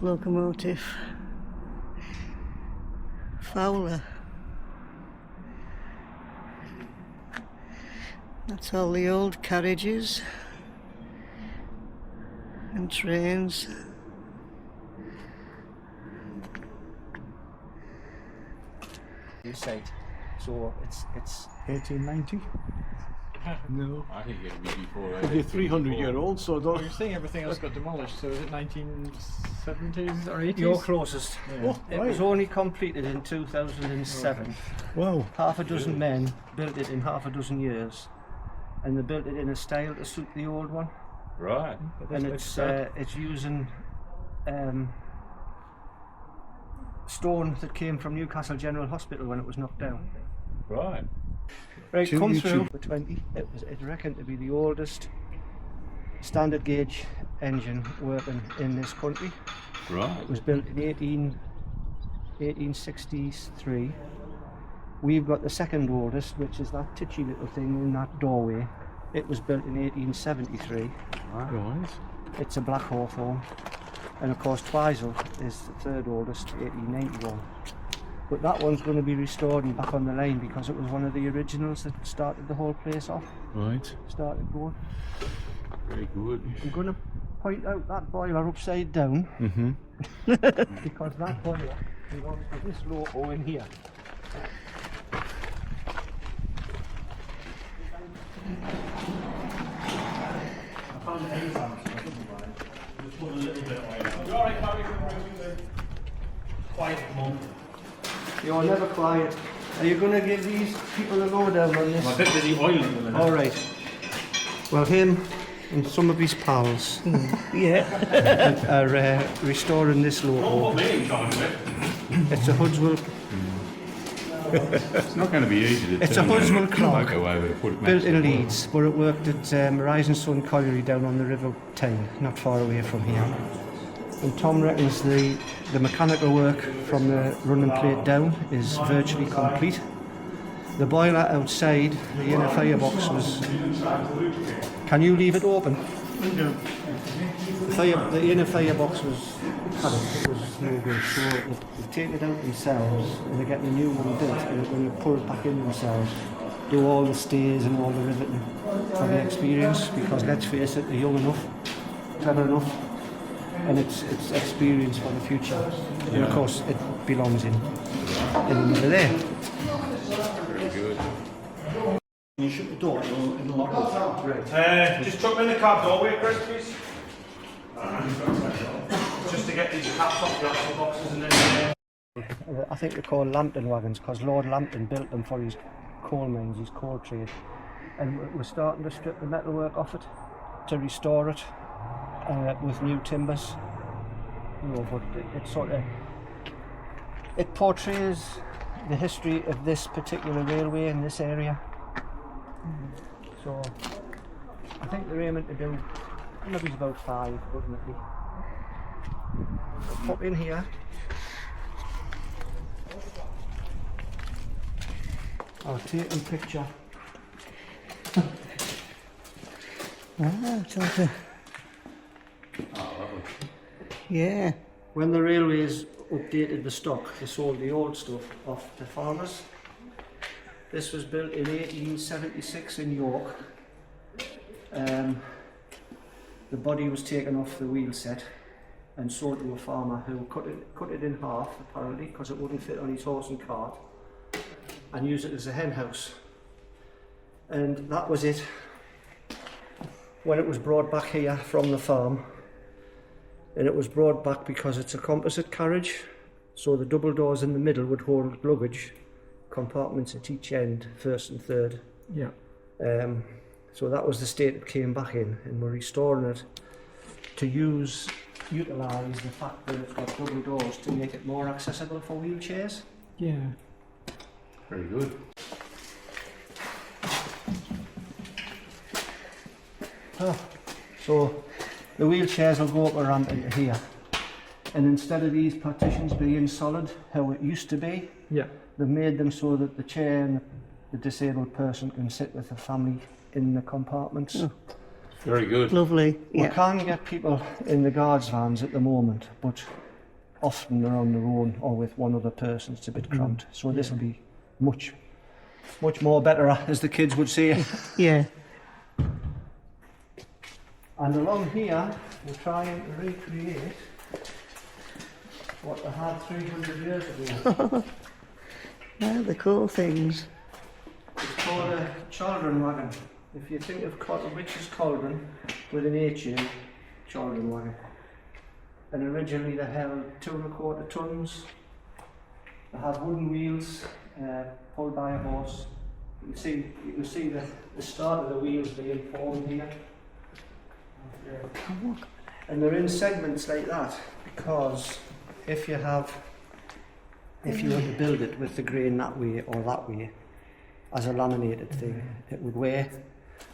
Locomotive. Fowler. That's all the old carriages and trains. You said, so it's 1890? No. I think it'd be before. You're 300-year-old, so don't. You're saying everything else got demolished, so is it 1970s or 80s? you're closest. Yeah. It was only completed in 2007. Okay. Wow. Half a dozen men built it in half a dozen years, and they built it in a style to suit the old one. Right. And it's using stone that came from Newcastle General Hospital when it was knocked down. Right. Right, To come YouTube. through for 20. It's reckoned to be the oldest standard gauge engine working in this country. Right. It was built in 1863. We've got the second oldest, which is that titchy little thing in that doorway. It was built in 1873. Right. It's a black Hawthorn. And of course Twizel is the third oldest, 1891. But that one's going to be restored and back on the line because it was one of the originals that started the whole place off. Right. Started going. Very good. I'm going to point out that boiler upside down Mm-hmm. because that boiler belongs to this loco in here. You're never quiet. Are you going to give these people a lowdown on this? I'm a bit busy oiling them in a minute. Alright. Well, him and some of his pals Yeah. are restoring this loco. It's a Hudswell, It's not going to be easy to it's a turn Hudswell around. clock Go over and put it built in back. Leeds, but it worked at Rising Sun Colliery down on the River Tyne, not far away from here. And Tom reckons the mechanical work from the running plate down is virtually complete. The boiler outside, the inner firebox was... Can you leave it open? The inner firebox was no good, so they've taken it out themselves and they're getting a new one built and they're going to pull it back in themselves, do all the stays and all the riveting for the experience, because let's face it, they're young enough, clever enough, and it's experience for the future. And of course it belongs in the middle there. Very good. You shut the door in the lock. Right. Just chuck them in the cab doorway, Chris, please. Just to get these caps off the axle boxes and then... I think they're called Lambton wagons because Lord Lambton built them for his coal mines, his coal trade. And we're starting to strip the metalwork off it to restore it with new timbers. You know, but it portrays the history of this particular railway in this area. So I think they're aiming to do maybe about 5 ultimately. We'll pop in here. I'll take a picture. It's like a... Yeah. When the railways updated the stock, they sold the old stuff off to farmers. This was built in 1876 in York. The body was taken off the wheel set and sold to a farmer who cut it in half, apparently, because it wouldn't fit on his horse and cart, and used it as a hen house. And that was it. When it was brought back here from the farm, and it was brought back because it's a composite carriage, so the double doors in the middle would hold luggage, compartments at each end, first and third. Yeah. So that was the state it came back in, and we're restoring it to utilise the fact that it's got double doors to make it more accessible for wheelchairs. Yeah. Very good. So the wheelchairs will go up a ramp into here, and instead of these partitions being solid, how it used to be, Yeah. they've made them so that the chair and the disabled person can sit with the family in the compartments. Oh. Very good. Lovely. We Yeah. can get people in the guards vans at the moment, but often are on their own or with one other person. It's a bit cramped. So this will be much more better, as the kids would say. Yeah. And along here, we're trying to recreate what they had 300 years ago. Ah, the cool things. It's called a chaldron wagon. If you think of a witch's cauldron with an H in, chaldron wagon. And originally they held 2¼ tons. They have wooden wheels pulled by a horse. You can see the start of the wheels being formed here. And they're in segments like that because if you were to build it with the grain that way or that way as a laminated thing, it would wear.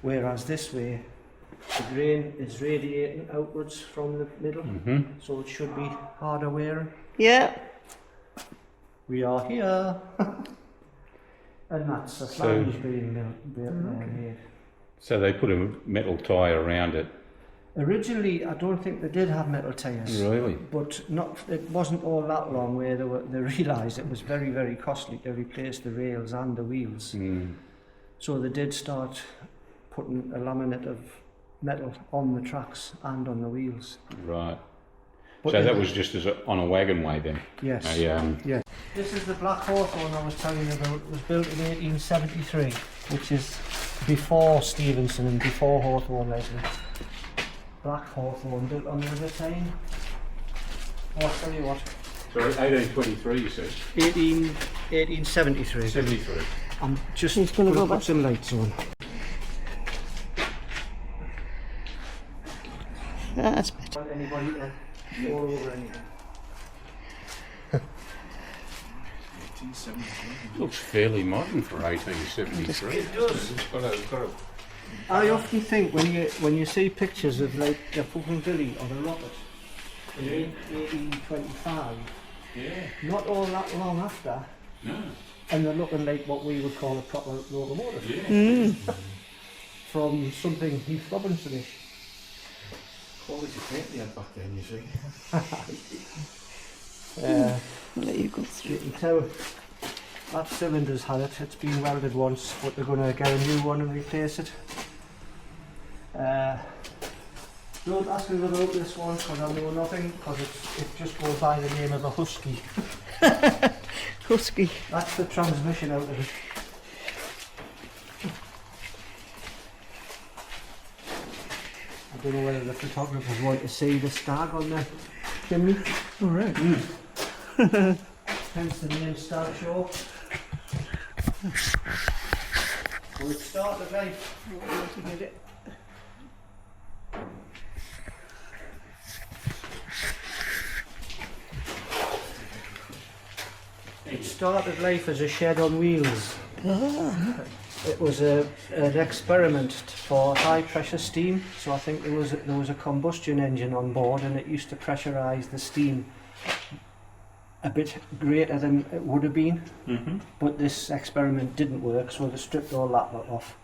Whereas this way, the grain is radiating outwards from the middle, so it should be harder wearing. Yeah. We are here. And that's a flange being made. So they put a metal tyre around it. Originally, I don't think they did have metal tyres. Really? But it wasn't all that long where they realised it was very, very costly to replace the rails and the wheels. So they did start putting a laminate of metal on the tracks and on the wheels. Right. But So that was just on a wagon way then? Yes. Yeah. This is the black Hawthorn I was telling you about. It was built in 1873, which is before Stevenson and before Hawthorn Leslie. Black Hawthorn built on the River Tyne. Oh, I'll tell you what. Sorry, 1823 you said? 1873. 73. I'm just He's gonna go put back. some lights on. That's better. Want anybody to fall over anything? Looks fairly modern for 1873. It does. It's got a I often think when you see pictures of like the Bougainville or the Rocket in 1825, not all that long after, and they're looking like what we would call a proper locomotive. From something Heath Robinsonish. Quality paint they had back then, you see. Let you go through. You can tell that cylinder's had it. It's been welded once, but they're going to get a new one and replace it. Don't ask me about this one because I know nothing, because it just goes by the name of a Husky. Husky. That's the transmission out of it. I don't know whether the photographers want to see the stag on the chimney. All right. Hence the name Stag Show. Well, it started life. It started life as a shed on wheels. It was an experiment for high pressure steam. So I think there was a combustion engine on board, and it used to pressurise the steam a bit greater than it would have been. But this experiment didn't work, so they stripped all that lot off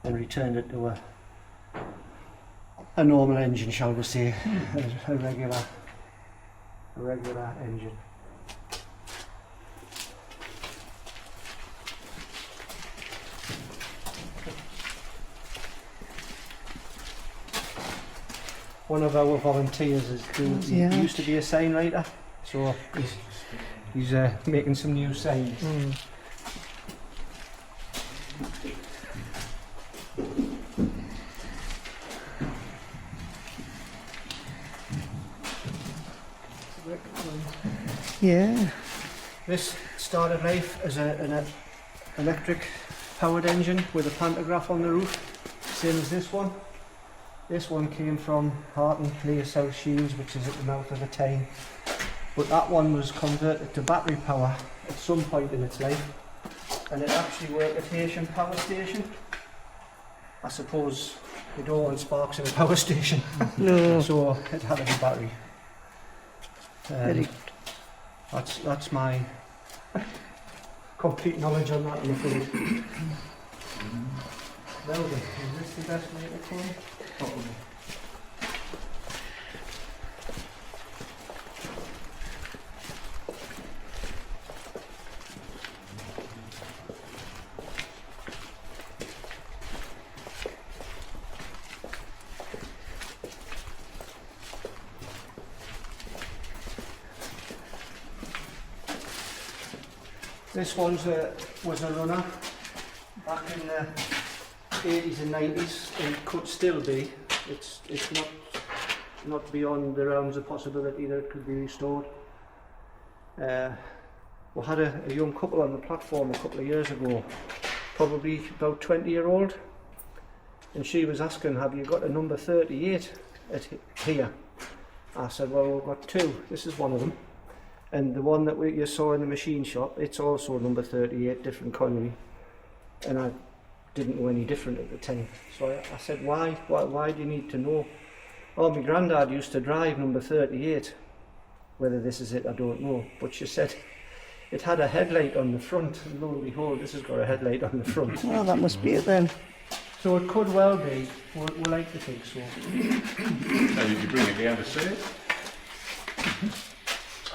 and returned it to a normal engine, shall we say, a regular engine. One of our volunteers he used to be a sign writer, so he's making some new signs. Yeah. This started life as an electric powered engine with a pantograph on the roof, same as this one. This one came from Hawthorn near South Shields, which is at the mouth of the Tyne. But that one was converted to battery power at some point in its life, and it actually worked at Haitian power station. I suppose you don't want sparks in a power station, No. so it had a battery. Very That's my complete knowledge on that, I'm afraid. Welding, is this the best way to call it? Probably. This one's was a runner back in the 80s and 90s, and could still be. It's not beyond the realms of possibility that it could be restored. We had a young couple on the platform a couple of years ago, probably about 20-year-old, and she was asking, have you got a number 38 here? I said, well, we've got two. This is one of them. And the one that you saw in the machine shop, it's also number 38, different colliery. And I didn't know any different at the time. So I said, why do you need to know? Oh, my granddad used to drive number 38. Whether this is it, I don't know. But she said it had a headlight on the front. And lo and behold, this has got a headlight on the front. Oh, that must be it then. So it could well be. We like to think so. So did you bring it down to see it?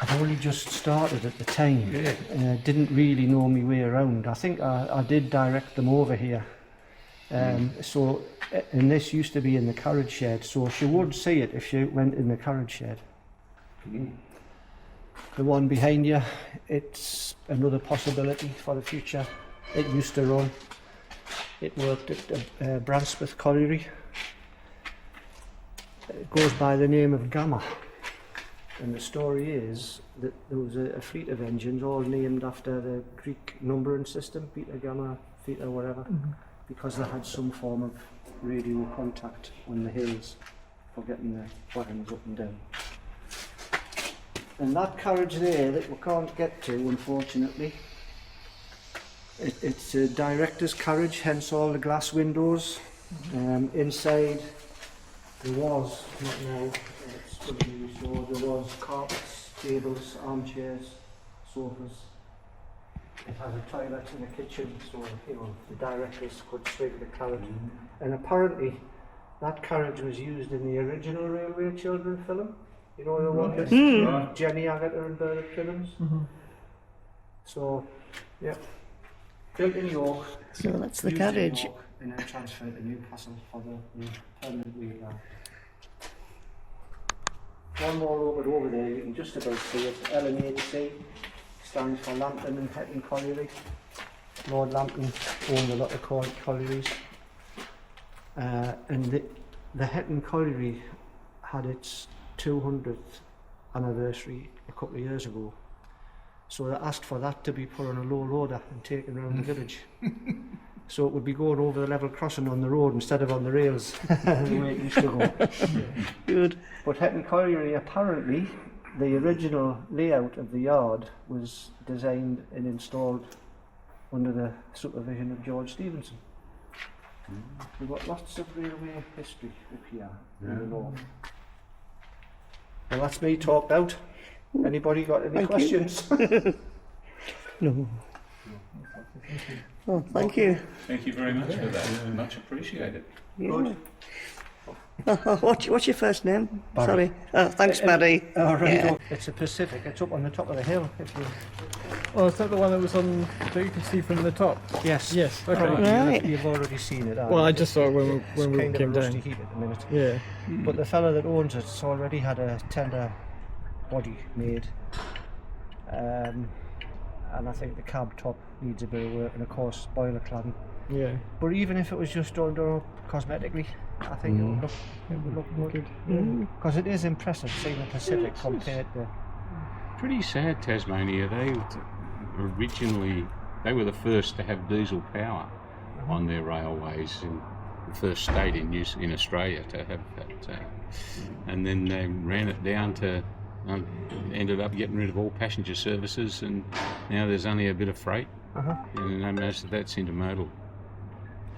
I'd only just started at the time. Yeah. Didn't really know my way around. I think I did direct them over here. So, and this used to be in the carriage shed, so she would see it if she went in the carriage shed. The one behind you, it's another possibility for the future. It used to run. It worked at Bransmouth Colliery. It goes by the name of Gamma. And the story is that there was a fleet of engines all named after the Greek numbering system, Beta, Gamma, Theta, whatever, because they had some form of radio contact on the hills for getting the wagons up and down. And that carriage there that we can't get to, unfortunately, it's a director's carriage, hence all the glass windows. Inside there was, not now, it's going to be restored, there was carpets, tables, armchairs, sofas. It has a toilet and a kitchen, so you know the directors could swing the carriage. And apparently that carriage was used in the original Railway Children film. You know the one with Jenny Agatha and Bernard Crimmins? So, yeah. Built in York. So that's the used in carriage. York, and then transferred to Newcastle for the permanent wheelbarrow. One more over there, you can just about see it. LNHC stands for Lambton and Hetton Colliery. Lord Lambton owned a lot of collieries. And the Hetton Colliery had its 200th anniversary a couple of years ago. So they asked for that to be put on a low loader and taken around the village. So it would be going over the level crossing on the road instead of on the rails, the way it used to go. Good. But Hetton Colliery, apparently, the original layout of the yard was designed and installed under the supervision of George Stevenson. We've got lots of railway history up here in the north. Well, that's me talked out. Anybody got any questions? No. Oh, thank you. Thank you very much for that. Much appreciated. Yeah. What's your first name? Barry. Sorry. Oh, thanks, Barry. Oh, right. Yeah. It's a Pacific. It's up on the top of the hill. If you... Oh, is that the one that was on that you can see from the top? Yes. Yes. Okay. Right. You've already seen it. Well, I just saw it when we kind came of a rusty down. heap at the minute. Yeah. But the fella that owns it's already had a tender body made. And I think the cab top needs a bit of work, and of course boiler cladding. Yeah. But even if it was just done cosmetically, I think it would look good. Because it is impressive seeing the Pacific compared to... Pretty sad, Tasmania. They were the first to have diesel power on their railways, and the first state in Australia to have that. And then they ran it down to ended up getting rid of all passenger services, and now there's only a bit of freight, and most of that's intermodal.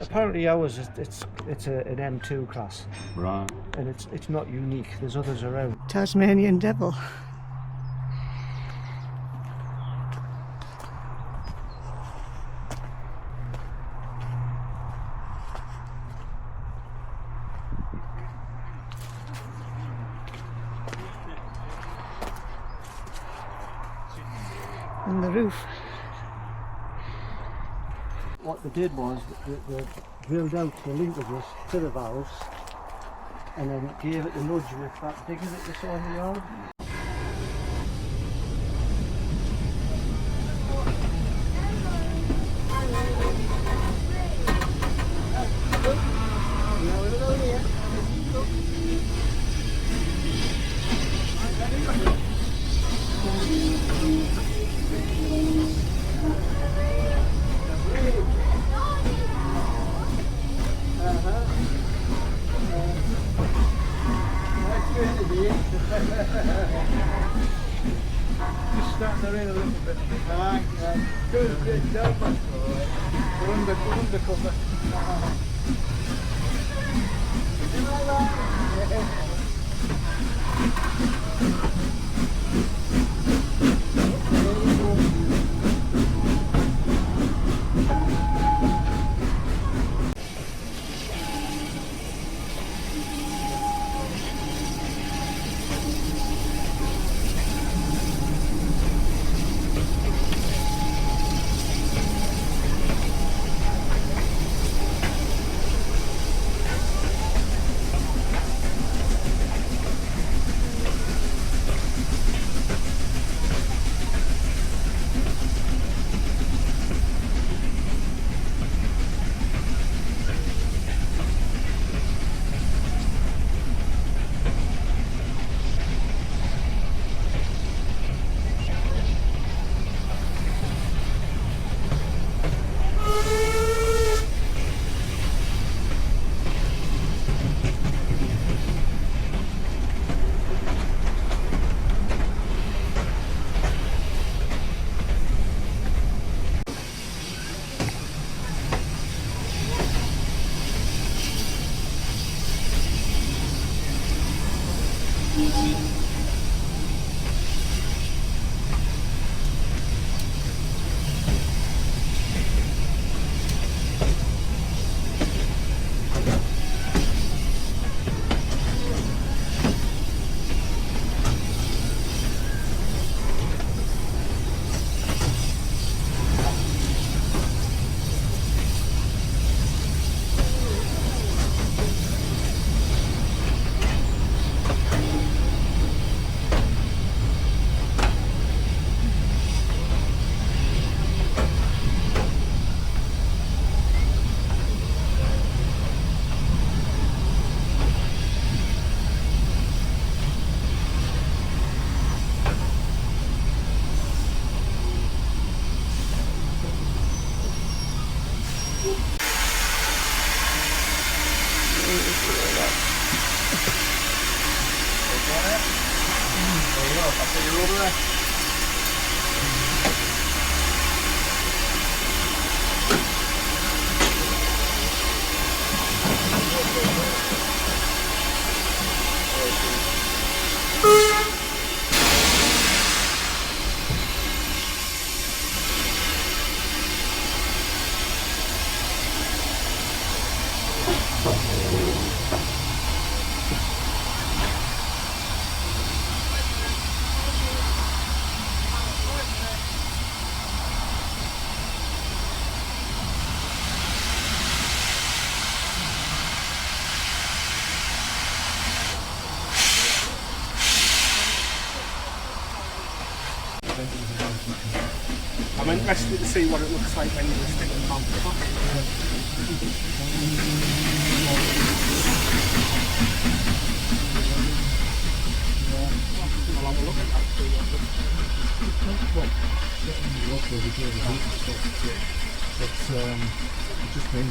Apparently ours it's an M2 class, Right. and it's not unique. There's others around. Tasmanian devil. On the roof. What they did was they drilled out the linkages to the valves, and then gave it a nudge with that digger that you saw in the yard. Just starting to rain a little bit. Aye, aye. Good job, man. We're undercover. I'm interested to see what it looks like when you stick the pump up. I'll have a look at that. It's just me.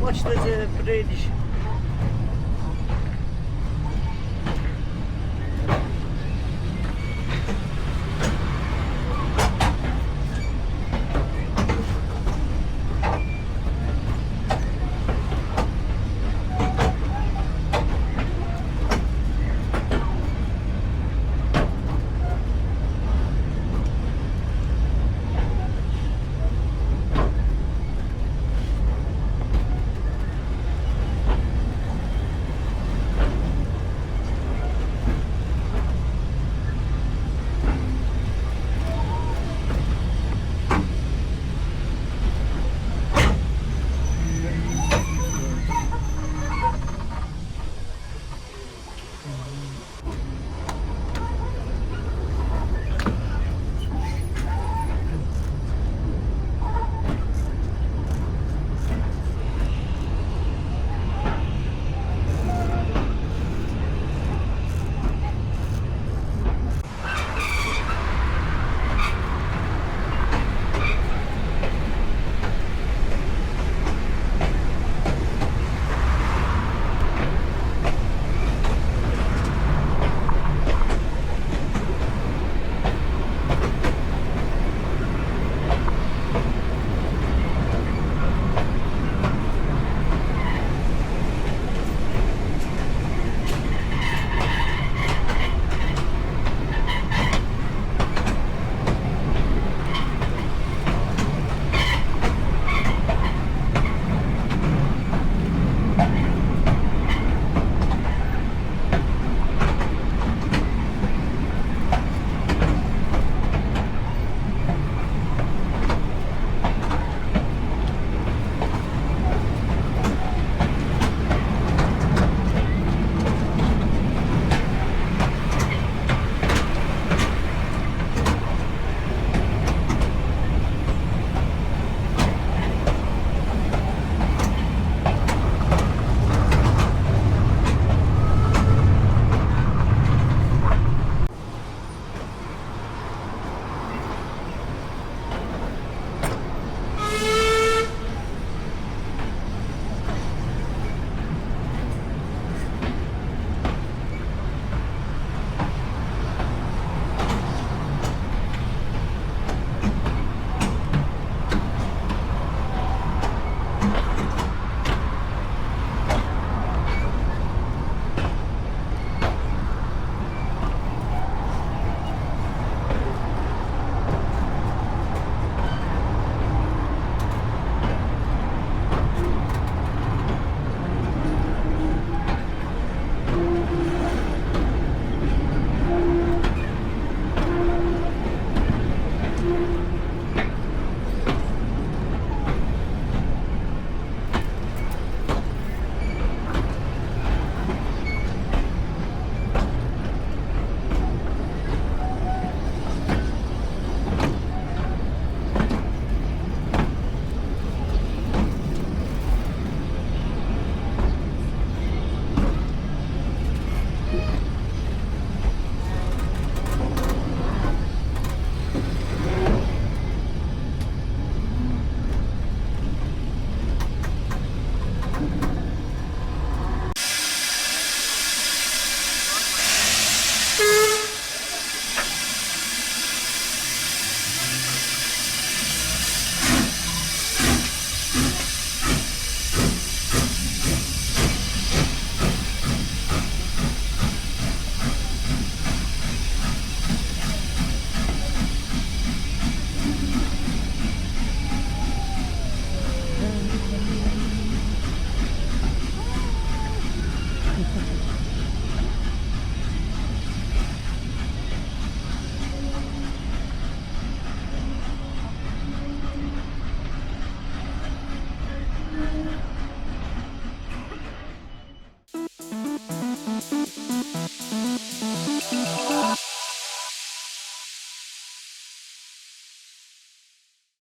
Watch the bridge.